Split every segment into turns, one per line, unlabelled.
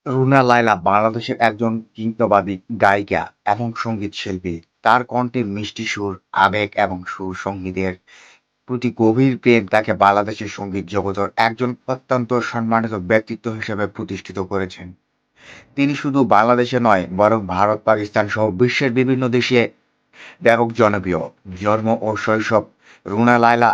রুনা লায়লা বাংলাদেশের একজন কিংবদন্তি গায়িকা এবং সঙ্গীত শিল্পী। তার কণ্ঠের মিষ্টি সুর, আবেগ এবং সুর সঙ্গীতের প্রতি গভীর প্রেম তাকে বাংলাদেশের সঙ্গীত জগতের একজন অত্যন্ত সম্মানিত ব্যক্তিত্ব হিসেবে প্রতিষ্ঠিত করেছেন। তিনি শুধু বাংলাদেশে নয় বরং ভারত, পাকিস্তান সহ বিশ্বের বিভিন্ন দেশে ব্যাপক জনপ্রিয়। জন্ম ও শৈশব: রুনা লায়লা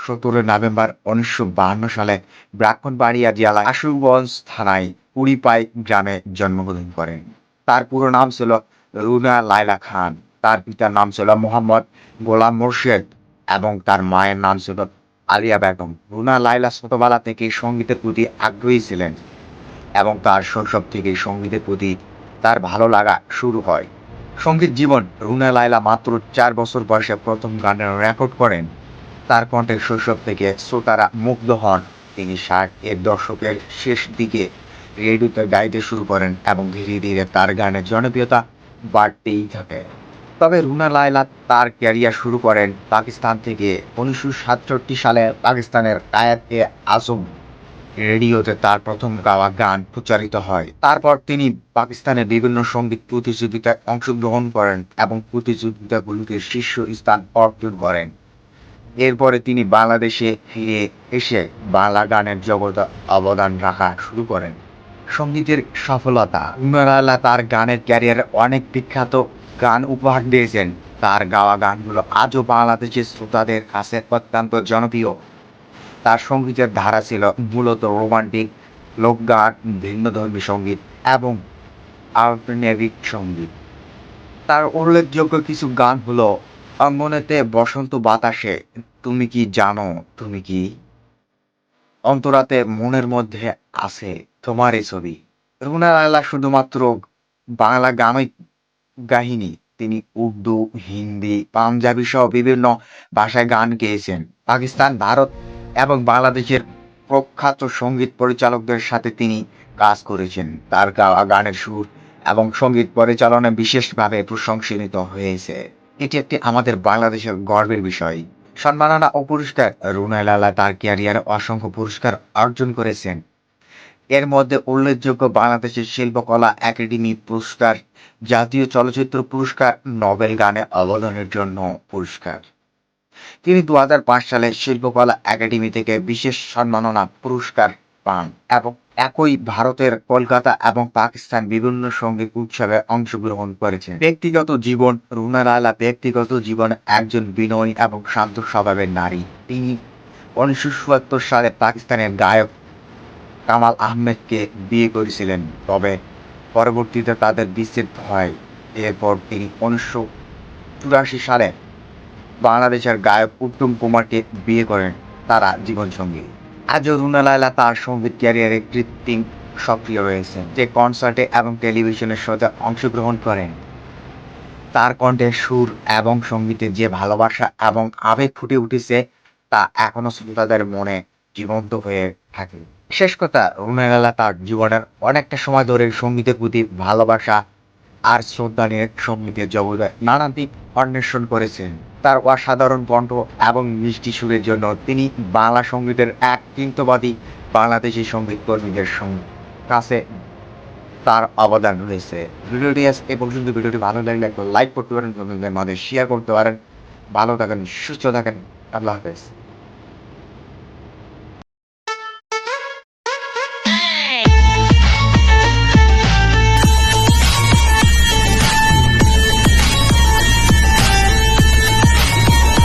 ১৭ নভেম্বর ১৯৫২ সালে ব্রাহ্মণবাড়িয়া জেলার আশুগঞ্জ থানায় কুড়িপাই গ্রামে জন্মগ্রহণ করেন। তার পুরো নাম ছিল রুনা লায়লা খান। তার পিতার নাম ছিল মোহাম্মদ গোলাম মোর্শেদ এবং তার মায়ের নাম ছিল আলিয়া বেগম। রুনা লায়লা ছোটবেলা থেকেই সঙ্গীতের প্রতি আগ্রহী ছিলেন এবং তার শৈশব থেকেই সঙ্গীতের প্রতি তার ভালো লাগা শুরু হয়। সঙ্গীত জীবন: রুনা লায়লা মাত্র ৪ বছর বয়সে প্রথম গানের রেকর্ড করেন। তার কণ্ঠে শৈশব থেকে শ্রোতারা মুগ্ধ হন। তিনি ৬০-এর দশকের শেষ দিকে রেডিওতে গাইতে শুরু করেন এবং ধীরে ধীরে তার গানের জনপ্রিয়তা বাড়তেই থাকে। তবে রুনা লায়লা তার ক্যারিয়ার শুরু করেন পাকিস্তান থেকে। ১৯৬৭ সালে পাকিস্তানের কায়েদ-এ-আজম রেডিওতে তার প্রথম গাওয়া গান প্রচারিত হয়। তারপর তিনি পাকিস্তানের বিভিন্ন সঙ্গীত প্রতিযোগিতায় অংশগ্রহণ করেন এবং প্রতিযোগিতাগুলোতে শীর্ষ স্থান অর্জন করেন। এরপরে তিনি বাংলাদেশে ফিরে এসে বাংলা গানের জগতে অবদান রাখা শুরু করেন। সঙ্গীতের সফলতা: রুনা লায়লা তার গানের ক্যারিয়ারে অনেক বিখ্যাত গান উপহার দিয়েছেন। তার গাওয়া গানগুলো আজও বাংলাদেশের শ্রোতাদের কাছে অত্যন্ত জনপ্রিয়। তার সঙ্গীতের ধারা ছিল মূলত রোমান্টিক, লোকগান, ভিন্নধর্মী সঙ্গীত এবং আধুনিক সঙ্গীত। তার উল্লেখযোগ্য কিছু গান হলো অঙ্গনেতে বসন্ত বাতাসে, তুমি কি জানো, তুমি কি, অন্তরাতে মনের মধ্যে আছে তোমারই ছবি। রুনা লায়লা শুধুমাত্র বাংলা গানই গাহিনী, তিনি উর্দু, হিন্দি, পাঞ্জাবি সহ বিভিন্ন ভাষায় গান গেয়েছেন। পাকিস্তান, ভারত এবং বাংলাদেশের প্রখ্যাত সঙ্গীত পরিচালকদের সাথে তিনি কাজ করেছেন। তার গাওয়া গানের সুর এবং সঙ্গীত পরিচালনা বিশেষভাবে প্রশংসিত হয়েছে। এটি একটি আমাদের বাংলাদেশের গর্বের বিষয়। সম্মাননা ও পুরস্কার: রুনা লায়লা তার ক্যারিয়ারে অসংখ্য পুরস্কার অর্জন করেছেন। এর মধ্যে উল্লেখযোগ্য বাংলাদেশের শিল্পকলা একাডেমি পুরস্কার, জাতীয় চলচ্চিত্র পুরস্কার, নোবেল গানে অবদানের জন্য পুরস্কার। তিনি ২০০৫ সালে শিল্পকলা একাডেমি থেকে বিশেষ সম্মাননা পুরস্কার পান এবং একই ভারতের কলকাতা এবং পাকিস্তান বিভিন্ন সঙ্গীত উৎসবে অংশগ্রহণ করেছেন। ব্যক্তিগত জীবন: রুনা লায়লা ব্যক্তিগত জীবনে একজন বিনয়ী এবং শান্ত স্বভাবের নারী। তিনি ১৯৭৪ সালে পাকিস্তানের গায়ক কামাল আহমেদকে বিয়ে করেছিলেন, তবে পরবর্তীতে তাদের বিচ্ছেদ হয়। এরপর তিনি ১৯৮৪ সালে বাংলাদেশের গায়ক উত্তম কুমারকে বিয়ে করেন, তারা জীবনসঙ্গী। আজও রুনা লায়লা তার সঙ্গীত ক্যারিয়ারে কৃত্রিম সক্রিয় রয়েছেন, যে কনসার্টে এবং টেলিভিশনের শোতে অংশগ্রহণ করেন। তার কণ্ঠে সুর এবং সঙ্গীতে যে ভালোবাসা এবং আবেগ ফুটে উঠেছে তা এখনো শ্রোতাদের মনে জীবন্ত হয়ে থাকে। শেষ কথা, রুনা লায়লা তার জীবনের অনেকটা সময় ধরে সঙ্গীতের প্রতি ভালোবাসা আর শ্রদ্ধা নিয়ে সঙ্গীতের জগতে নানা দিক অন্বেষণ করেছেন। তার অসাধারণ কণ্ঠ এবং মিষ্টি সুরের জন্য তিনি বাংলা সঙ্গীতের এক কিংবদন্তি। বাংলাদেশি সঙ্গীত কর্মীদের কাছে তার অবদান রয়েছে। ভিডিওটি আজ এ পর্যন্ত। ভিডিওটি ভালো লাগলে একটা লাইক করতে পারেন, বন্ধুদের মাঝে শেয়ার করতে পারেন। ভালো থাকেন, সুস্থ থাকেন। আল্লাহ হাফেজ।